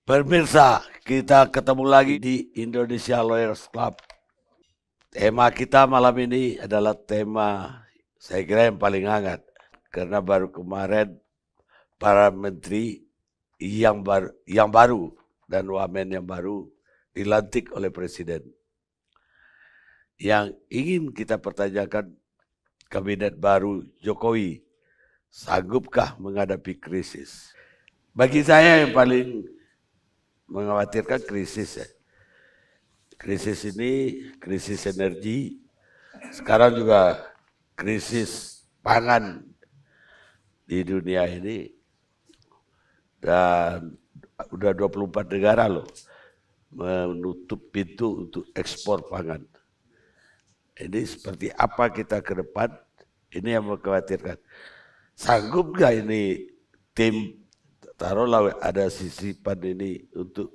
Pemirsa, kita ketemu lagi di Indonesia Lawyers Club. Tema kita malam ini adalah tema saya kira yang paling hangat. Karena baru kemarin para menteri yang baru dan wamen yang baru dilantik oleh Presiden. Yang ingin kita pertanyakan, kabinet baru Jokowi sanggupkah menghadapi krisis? Bagi saya yang paling mengkhawatirkan krisis ya. Krisis ini krisis energi, sekarang juga krisis pangan di dunia ini, dan udah 24 negara loh menutup pintu untuk ekspor pangan. Ini seperti apa kita ke depan? Ini yang mengkhawatirkan. Sanggup gak ini tim, taruhlah ada sisipan ini untuk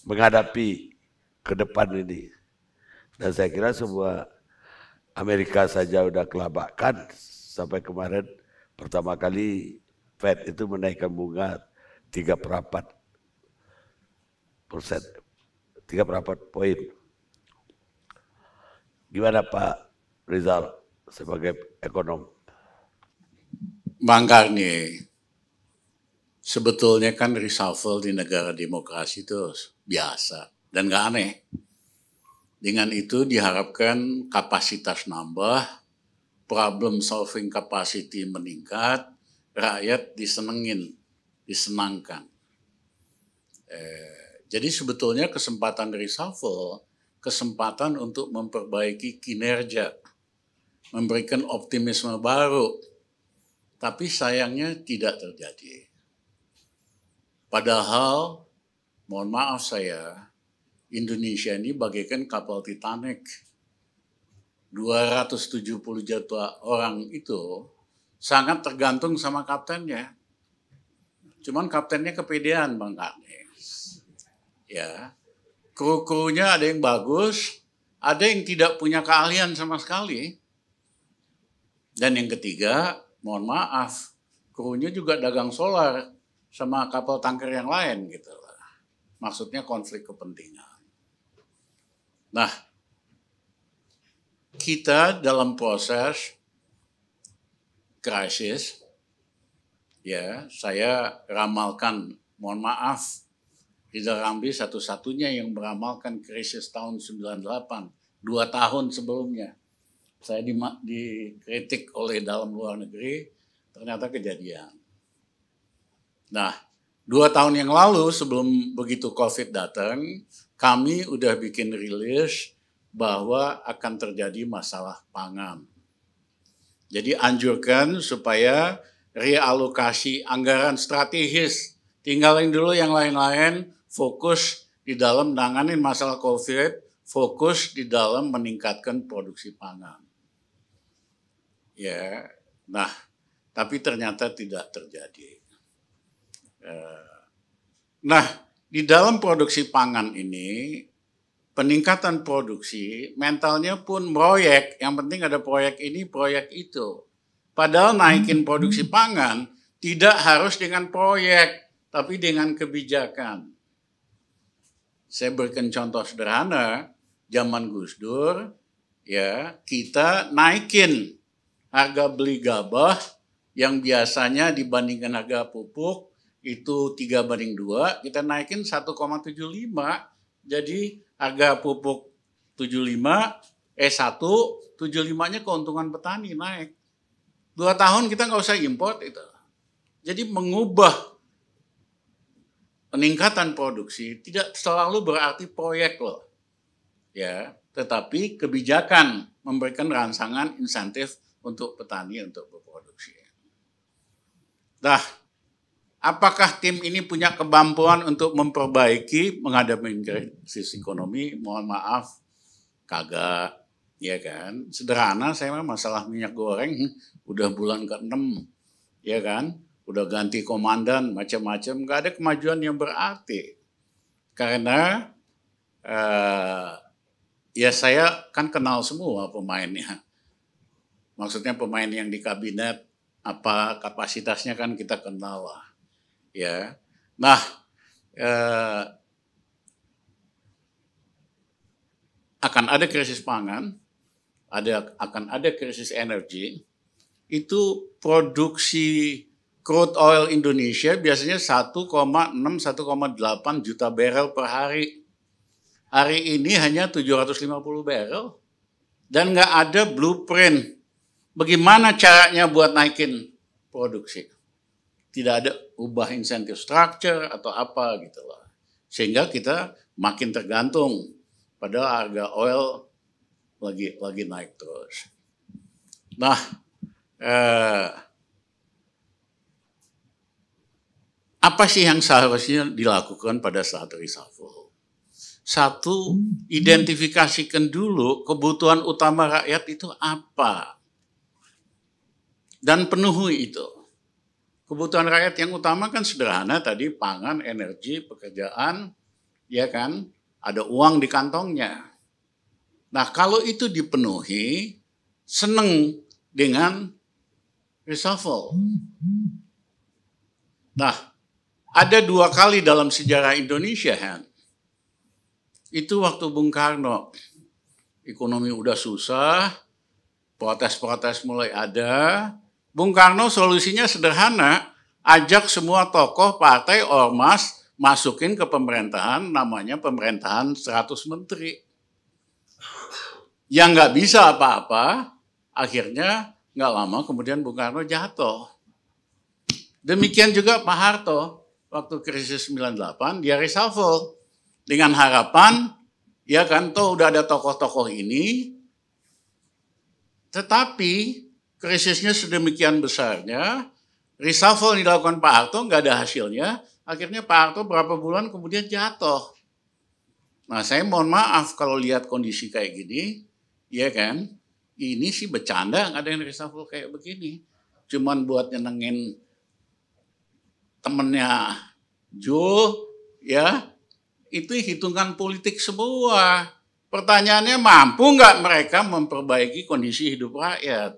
menghadapi ke depan ini. Dan saya kira semua Amerika saja udah kelabakan sampai kemarin pertama kali Fed itu menaikkan bunga 3,4%, 3,4 poin. Gimana Pak Rizal sebagai ekonom? Bang Karni, sebetulnya kan reshuffle di negara demokrasi itu biasa dan nggak aneh. Dengan itu diharapkan kapasitas nambah, problem solving capacity meningkat, rakyat disenangkan. Jadi sebetulnya kesempatan reshuffle, kesempatan untuk memperbaiki kinerja, memberikan optimisme baru, tapi sayangnya tidak terjadi. Padahal, mohon maaf saya, Indonesia ini bagaikan kapal Titanic. 270 juta orang itu sangat tergantung sama kaptennya. Cuman kaptennya kepedean, Bang Karni. Ya, kru-krunya ada yang bagus, ada yang tidak punya keahlian sama sekali. Dan yang ketiga, mohon maaf, krunya juga dagang solar sama kapal tanker yang lain gitu. Maksudnya konflik kepentingan. Nah, kita dalam proses krisis, ya saya ramalkan, mohon maaf, Rizal Ramli satu-satunya yang meramalkan krisis tahun 98, 2 tahun sebelumnya. Saya dikritik oleh dalam luar negeri, ternyata kejadian. Nah, 2 tahun yang lalu sebelum begitu COVID datang, kami udah bikin rilis bahwa akan terjadi masalah pangan. Jadi anjurkan supaya realokasi anggaran strategis, tinggalin dulu yang lain-lain, fokus di dalam menangani masalah COVID, fokus di dalam meningkatkan produksi pangan. Ya, nah, tapi ternyata tidak terjadi. Nah, di dalam produksi pangan ini, peningkatan produksi, mentalnya pun proyek, yang penting ada proyek ini, proyek itu. Padahal naikin produksi pangan tidak harus dengan proyek, tapi dengan kebijakan. Saya berikan contoh sederhana, zaman Gus Dur, ya kita naikin harga beli gabah yang biasanya dibandingkan harga pupuk itu 3:2, kita naikin 1,75. Jadi harga pupuk 75nya keuntungan petani naik. 2 tahun kita nggak usah import itu. Jadi mengubah peningkatan produksi tidak selalu berarti proyek loh. Ya, tetapi kebijakan memberikan rangsangan insentif untuk petani untuk berproduksi. Nah, apakah tim ini punya kemampuan untuk memperbaiki menghadapi krisis ekonomi? Mohon maaf, kagak, ya kan? Sederhana, saya masalah minyak goreng udah bulan ke-6, ya kan? Udah ganti komandan, macam-macam, nggak ada kemajuan yang berarti. Karena ya saya kan kenal semua pemainnya. Maksudnya pemain yang di kabinet, apa kapasitasnya kan kita kenal lah. Ya. Nah, akan ada krisis pangan, akan ada krisis energi, itu produksi crude oil Indonesia biasanya 1,6-1,8 juta barrel per hari. Hari ini hanya 750 barrel. Dan nggak ada blueprint bagaimana caranya buat naikin produksi. Tidak ada ubah incentive structure atau apa gitu loh. Sehingga kita makin tergantung padahal harga oil lagi naik terus. Nah, apa sih yang seharusnya dilakukan pada saat reshuffle? Satu, identifikasikan dulu kebutuhan utama rakyat itu apa. Dan penuhi itu. Kebutuhan rakyat yang utama kan sederhana tadi, pangan, energi, pekerjaan, ya kan, ada uang di kantongnya. Nah, kalau itu dipenuhi, seneng dengan reshuffle. Nah, ada 2 kali dalam sejarah Indonesia, Han. Itu waktu Bung Karno, ekonomi udah susah, protes-protes mulai ada. Bung Karno solusinya sederhana, ajak semua tokoh partai ormas masukin ke pemerintahan, namanya pemerintahan 100 menteri. Yang nggak bisa apa-apa, akhirnya nggak lama kemudian Bung Karno jatuh. Demikian juga Pak Harto, waktu krisis 98, dia reshuffle. Dengan harapan, ya kan, toh udah ada tokoh-tokoh ini, tetapi krisisnya sedemikian besarnya, reshuffle yang dilakukan Pak Harto nggak ada hasilnya, akhirnya Pak Harto berapa bulan kemudian jatuh. Nah, saya mohon maaf kalau lihat kondisi kayak gini, ya kan, ini sih bercanda nggak ada yang reshuffle kayak begini. Cuman buat nyenengin temennya Joe, ya, itu hitungan politik semua. Pertanyaannya, mampu nggak mereka memperbaiki kondisi hidup rakyat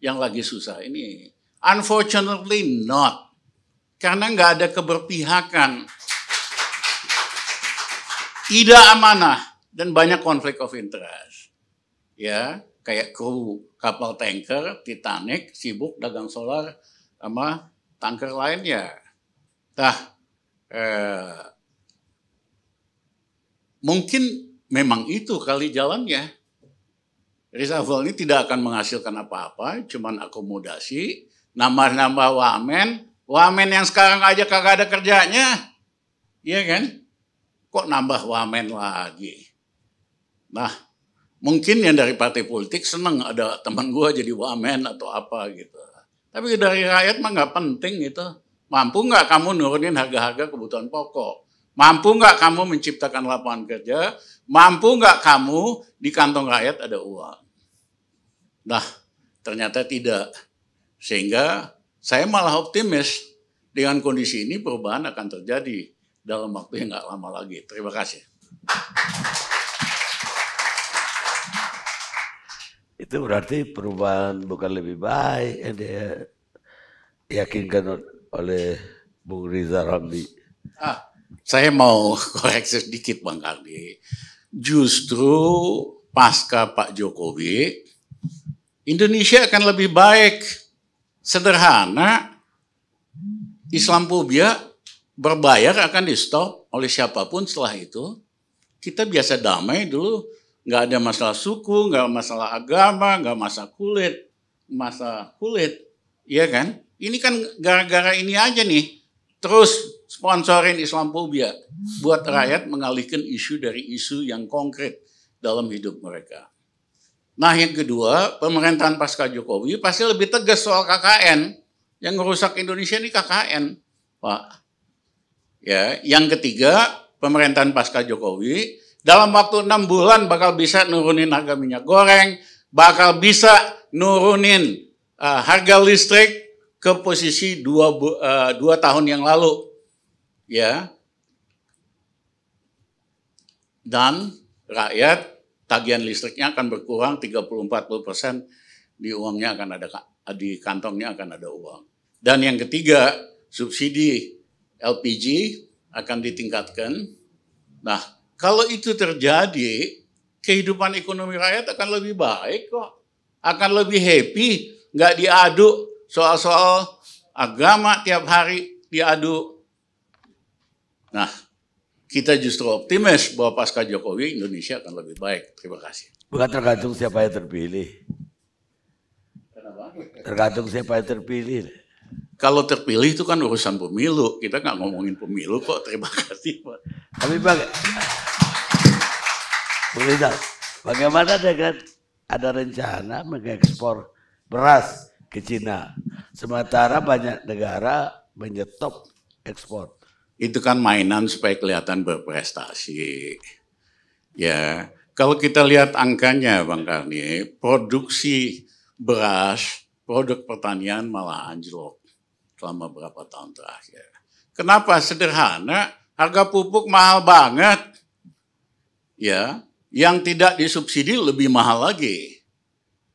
yang lagi susah ini? Unfortunately not. Karena nggak ada keberpihakan. Tidak amanah dan banyak konflik of interest. Ya, kayak kru kapal tanker Titanic sibuk dagang solar sama tanker lainnya. Nah, mungkin memang itu kali jalannya. Reshuffle ini tidak akan menghasilkan apa-apa, cuman akomodasi, nambah-nambah wamen yang sekarang aja kagak ada kerjanya. Iya kan? Kok nambah wamen lagi? Nah, mungkin yang dari partai politik seneng ada teman gua jadi wamen atau apa gitu. Tapi dari rakyat mah nggak penting itu. Mampu nggak kamu nurunin harga-harga kebutuhan pokok? Mampu nggak kamu menciptakan lapangan kerja? Mampu nggak kamu di kantong rakyat ada uang? Nah, ternyata tidak. Sehingga saya malah optimis dengan kondisi ini perubahan akan terjadi dalam waktu yang nggak lama lagi. Terima kasih. Itu berarti perubahan bukan lebih baik yang diyakinkan oleh Bung Rizal Ramli. Saya mau koreksi sedikit Bang Kardi. Justru pasca Pak Jokowi, Indonesia akan lebih baik. Sederhana, Islamophobia berbayar akan di stop oleh siapapun setelah itu. Kita biasa damai dulu, nggak ada masalah suku, nggak masalah agama, nggak masalah kulit, iya kan? Ini kan gara-gara ini aja nih, terus sponsorin Islamophobia buat rakyat mengalihkan isu dari isu yang konkret dalam hidup mereka. Nah, yang kedua, pemerintahan pasca Jokowi pasti lebih tegas soal KKN. Yang merusak Indonesia ini KKN, Pak. Ya, yang ketiga, pemerintahan pasca Jokowi dalam waktu 6 bulan bakal bisa nurunin harga minyak goreng, bakal bisa nurunin harga listrik ke posisi 2 tahun yang lalu. Ya. Dan rakyat tagihan listriknya akan berkurang 30-40%, di uangnya akan ada, di kantongnya akan ada uang. Dan yang ketiga, subsidi LPG akan ditingkatkan. Nah, kalau itu terjadi, kehidupan ekonomi rakyat akan lebih baik kok. Akan lebih happy, nggak diadu soal-soal agama tiap hari diadu. Nah, kita justru optimis bahwa pasca Jokowi Indonesia akan lebih baik. Terima kasih. Bukan tergantung siapa yang terpilih. Kenapa? Tergantung siapa yang terpilih. Kalau terpilih itu kan urusan pemilu. Kita nggak ngomongin pemilu kok. Terima kasih, Pak. Tapi bagaimana dengan ada rencana mengekspor beras ke Cina, sementara banyak negara menyetop ekspor? Itu kan mainan supaya kelihatan berprestasi. Ya, kalau kita lihat angkanya, Bang Karni, produksi beras, produk pertanian malah anjlok selama beberapa tahun terakhir. Kenapa? Sederhana, harga pupuk mahal banget. Ya, yang tidak disubsidi lebih mahal lagi.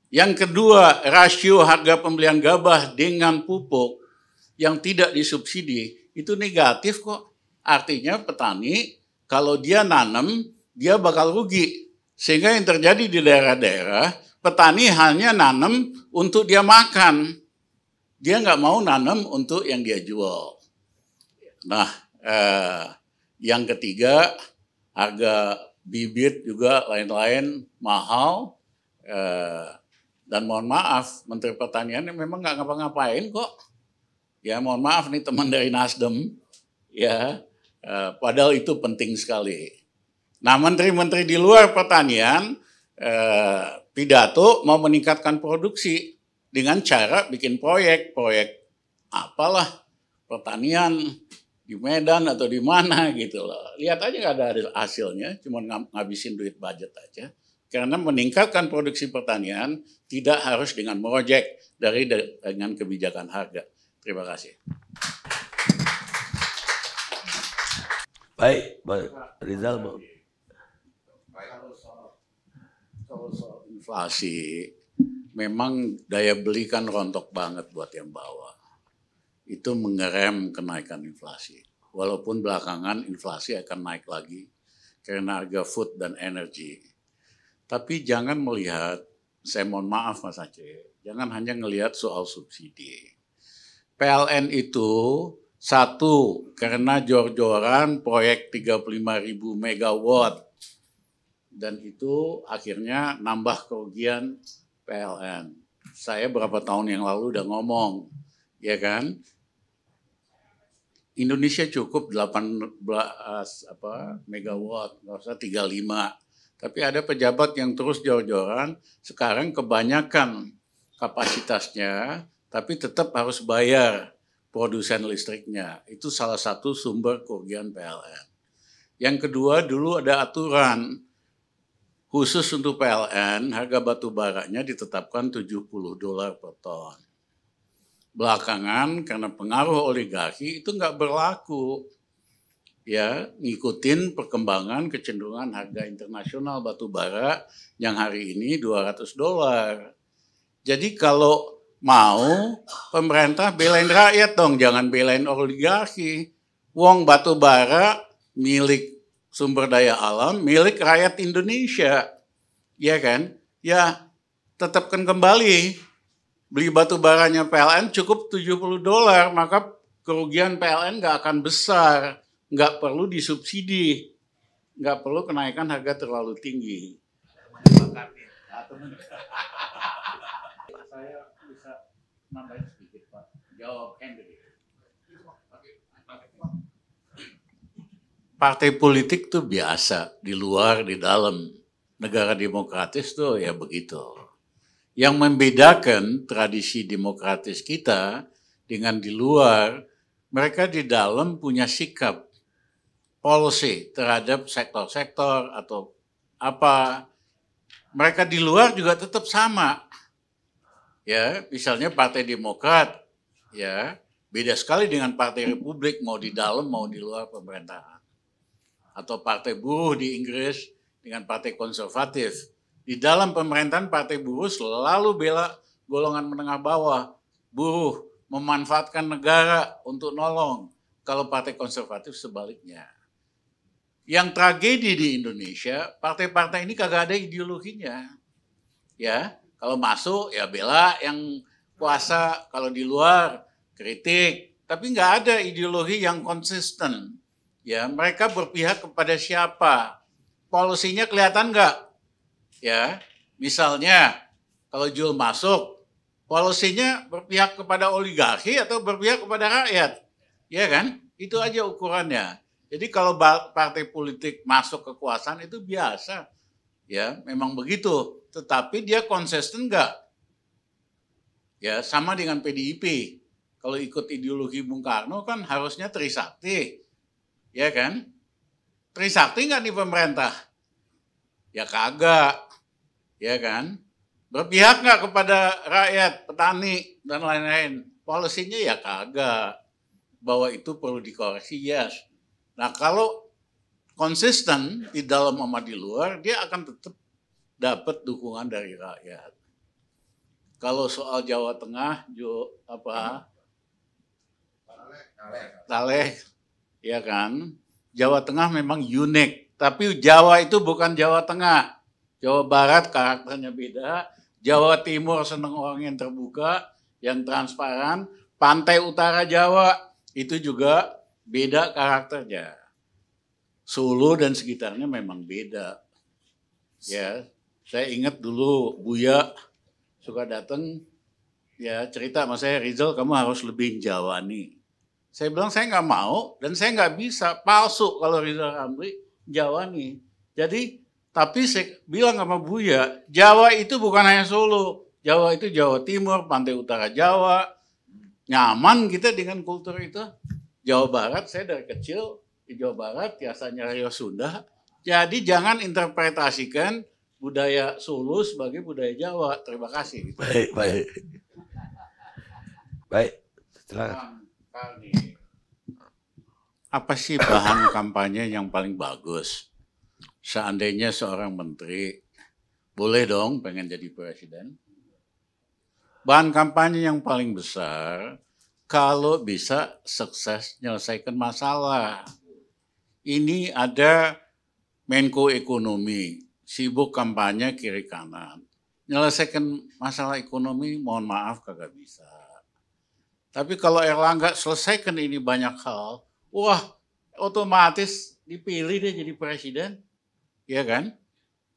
Yang kedua, rasio harga pembelian gabah dengan pupuk yang tidak disubsidi itu negatif kok. Artinya petani kalau dia nanam, dia bakal rugi. Sehingga yang terjadi di daerah-daerah, petani hanya nanam untuk dia makan. Dia nggak mau nanam untuk yang dia jual. Nah, yang ketiga, harga bibit juga lain-lain mahal, dan mohon maaf Menteri Pertanian memang nggak ngapa-ngapain kok. Ya mohon maaf nih teman dari Nasdem, ya padahal itu penting sekali. Nah menteri-menteri di luar pertanian pidato mau meningkatkan produksi dengan cara bikin proyek apalah pertanian di Medan atau di mana gitu loh. Lihat aja nggak ada hasilnya, cuma ngabisin duit budget aja. Karena meningkatkan produksi pertanian tidak harus dengan merojek dengan kebijakan harga. Terima kasih. Baik, Rizal. Kalau soal inflasi, memang daya beli kan rontok banget buat yang bawah. Itu mengerem kenaikan inflasi. Walaupun belakangan inflasi akan naik lagi karena harga food dan energi. Tapi jangan melihat, saya mohon maaf Mas Aceh, jangan hanya melihat soal subsidi. PLN itu satu, karena jor-joran proyek 35.000 megawatt. Dan itu akhirnya nambah kerugian PLN. Saya berapa tahun yang lalu udah ngomong, ya kan? Indonesia cukup 18 megawatt, nggak usah 35. Tapi ada pejabat yang terus jor-joran, sekarang kebanyakan kapasitasnya, tapi tetap harus bayar produsen listriknya. Itu salah satu sumber kerugian PLN. Yang kedua, dulu ada aturan khusus untuk PLN, harga batu baranya ditetapkan $70 per ton. Belakangan karena pengaruh oligarki itu nggak berlaku. Ya, ngikutin perkembangan kecenderungan harga internasional batu bara yang hari ini $200. Jadi kalau mau pemerintah belain rakyat dong, jangan belain oligarki. Wong batu bara milik sumber daya alam, milik rakyat Indonesia. Ya kan? Ya, tetapkan kembali. Beli batu baranya PLN cukup $70, maka kerugian PLN nggak akan besar. Nggak perlu disubsidi, nggak perlu kenaikan harga terlalu tinggi. Saya bisa nambahin sedikit Pak, jawab Henry. Partai politik tuh biasa, di luar, di dalam. Negara demokratis tuh ya begitu. Yang membedakan tradisi demokratis kita dengan di luar, mereka di dalam punya sikap policy terhadap sektor-sektor atau apa. Mereka di luar juga tetap sama. Ya, misalnya Partai Demokrat, ya, beda sekali dengan Partai Republik, mau di dalam mau di luar pemerintahan. Atau Partai Buruh di Inggris dengan Partai Konservatif. Di dalam pemerintahan Partai Buruh selalu bela golongan menengah bawah. Buruh memanfaatkan negara untuk nolong. Kalau partai konservatif sebaliknya. Yang tragedi di Indonesia, partai-partai ini kagak ada ideologinya. Ya, kalau masuk ya bela yang kuasa, kalau di luar kritik, tapi nggak ada ideologi yang konsisten. Ya, mereka berpihak kepada siapa? Polisinya kelihatan nggak? Ya, misalnya kalau Jul masuk, polisinya berpihak kepada oligarki atau berpihak kepada rakyat, ya kan? Itu aja ukurannya. Jadi kalau partai politik masuk kekuasaan itu biasa, ya memang begitu. Tetapi dia konsisten nggak? Ya sama dengan PDIP. Kalau ikut ideologi Bung Karno kan harusnya Trisakti, ya kan? Trisakti nggak di pemerintah? Ya kagak, ya kan? Berpihak nggak kepada rakyat, petani dan lain-lain? Polisinya ya kagak. Bahwa itu perlu dikoreksi, yes. Nah kalau konsisten di dalam sama di luar, dia akan tetap dapat dukungan dari rakyat. Kalau soal Jawa Tengah, Taleh, ya kan? Jawa Tengah memang unik, tapi Jawa itu bukan Jawa Tengah. Jawa Barat karakternya beda, Jawa Timur senang orang yang terbuka, yang transparan, pantai utara Jawa itu juga beda karakternya. Solo dan sekitarnya memang beda. Ya, saya ingat dulu Buya suka datang, ya cerita sama saya, Rizal kamu harus lebih Jawa nih. Saya bilang saya nggak mau dan saya nggak bisa, palsu kalau Rizal Ramli Jawa nih. Jadi, tapi saya bilang sama Buya, Jawa itu bukan hanya Solo, Jawa itu Jawa Timur, pantai utara Jawa, nyaman kita dengan kultur itu. Jawa Barat, saya dari kecil di Jawa Barat, biasanya Rio Sunda. Jadi jangan interpretasikan budaya Solo sebagai budaya Jawa. Terima kasih. Baik, baik. Baik, setelah. Apa sih bahan kampanye yang paling bagus? Seandainya seorang menteri, boleh dong pengen jadi presiden. Bahan kampanye yang paling besar, kalau bisa sukses menyelesaikan masalah. Ini ada Menko Ekonomi, sibuk kampanye kiri kanan. Menyelesaikan masalah ekonomi, mohon maaf kagak bisa. Tapi kalau Erlangga selesaikan ini banyak hal, wah otomatis dipilih dia jadi presiden, ya kan?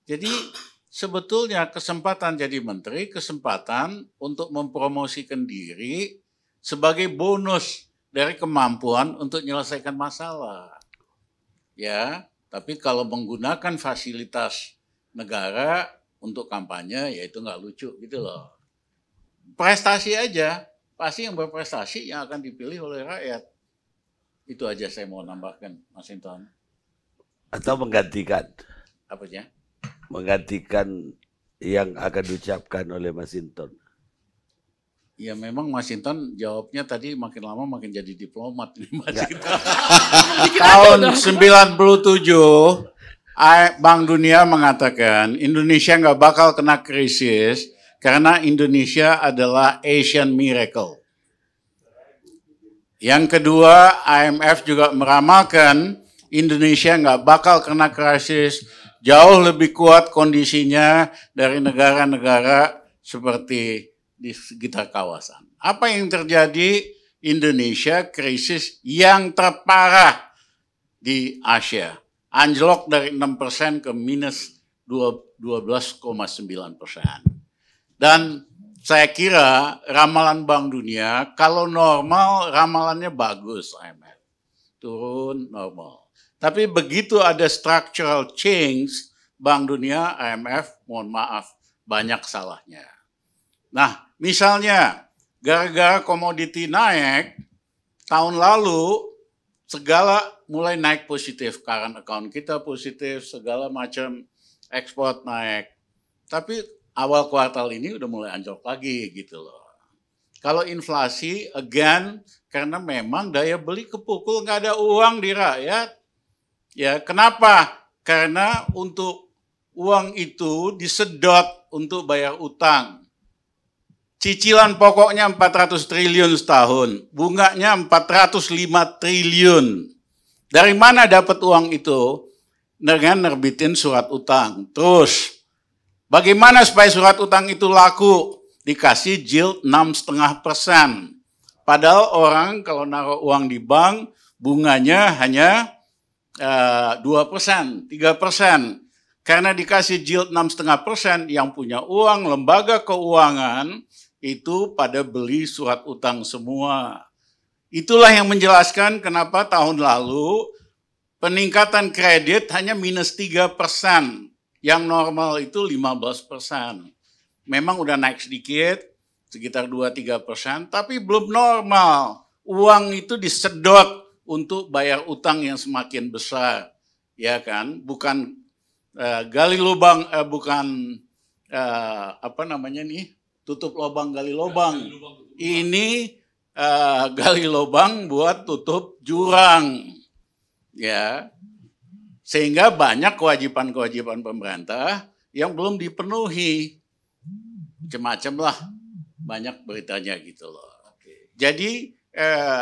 Jadi sebetulnya kesempatan jadi menteri, kesempatan untuk mempromosikan diri sebagai bonus dari kemampuan untuk menyelesaikan masalah. Ya, tapi kalau menggunakan fasilitas negara untuk kampanye, ya itu nggak lucu gitu loh. Prestasi aja, pasti yang berprestasi yang akan dipilih oleh rakyat. Itu aja saya mau nambahkan, Mas Hinton. Atau menggantikan. Apanya? Menggantikan yang akan diucapkan oleh Mas Hinton. Ya memang Mas Hinton jawabnya tadi makin lama makin jadi diplomat nih Mas Hinton. Tahun 97 Bank Dunia mengatakan Indonesia nggak bakal kena krisis karena Indonesia adalah Asian miracle. Yang kedua, IMF juga meramalkan Indonesia nggak bakal kena krisis, jauh lebih kuat kondisinya dari negara-negara seperti di sekitar kawasan. Apa yang terjadi? Indonesia krisis yang terparah di Asia. Anjlok dari 6% ke minus 12,9%. Dan saya kira ramalan Bank Dunia, kalau normal ramalannya bagus IMF. Turun normal. Tapi begitu ada structural change, Bank Dunia, IMF, mohon maaf, banyak salahnya. Nah, misalnya gara-gara komoditi naik, tahun lalu segala mulai naik positif, current account kita positif, segala macam ekspor naik. Tapi awal kuartal ini udah mulai anjlok lagi gitu loh. Kalau inflasi, again, karena memang daya beli kepukul, nggak ada uang di rakyat. Ya, kenapa? Karena untuk uang itu disedot untuk bayar utang. Cicilan pokoknya 400 triliun setahun, bunganya 405 triliun. Dari mana dapat uang itu? Dengan nerbitin surat utang. Terus, bagaimana supaya surat utang itu laku? Dikasih yield 6,5%. Padahal orang kalau naruh uang di bank, bunganya hanya 2%, 3%. Karena dikasih yield 6,5%, yang punya uang, lembaga keuangan, itu pada beli surat utang semua. Itulah yang menjelaskan kenapa tahun lalu peningkatan kredit hanya minus 3%. Yang normal itu 15%. Memang udah naik sedikit, sekitar 2-3%, tapi belum normal. Uang itu disedot untuk bayar utang yang semakin besar. Ya kan? Bukan gali lubang, tutup lubang gali lubang. Ini gali lubang buat tutup jurang. Ya. Sehingga banyak kewajiban-kewajiban pemerintah yang belum dipenuhi. Macam-macam lah. Banyak beritanya gitu loh. Jadi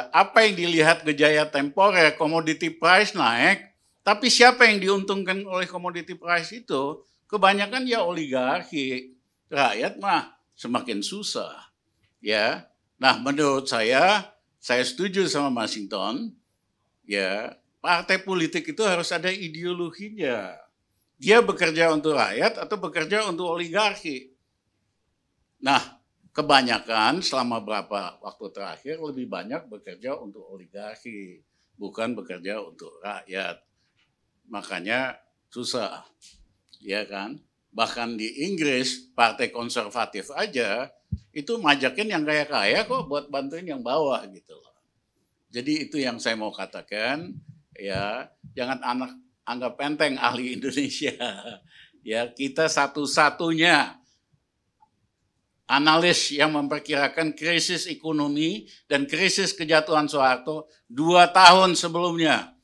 apa yang dilihat gejala temporer, commodity price naik, tapi siapa yang diuntungkan oleh commodity price itu? Kebanyakan ya oligarki. Rakyat mah semakin susah. Ya. Nah, menurut saya setuju sama Mas Hinton. Ya, partai politik itu harus ada ideologinya. Dia bekerja untuk rakyat atau bekerja untuk oligarki. Nah, kebanyakan selama berapa waktu terakhir lebih banyak bekerja untuk oligarki, bukan bekerja untuk rakyat. Makanya susah, ya kan? Bahkan di Inggris, partai konservatif aja, itu majakin yang kaya-kaya kok buat bantuin yang bawah gitu loh. Jadi itu yang saya mau katakan, ya jangan anggap enteng ahli Indonesia. Ya, kita satu-satunya analis yang memperkirakan krisis ekonomi dan krisis kejatuhan Soeharto 2 tahun sebelumnya.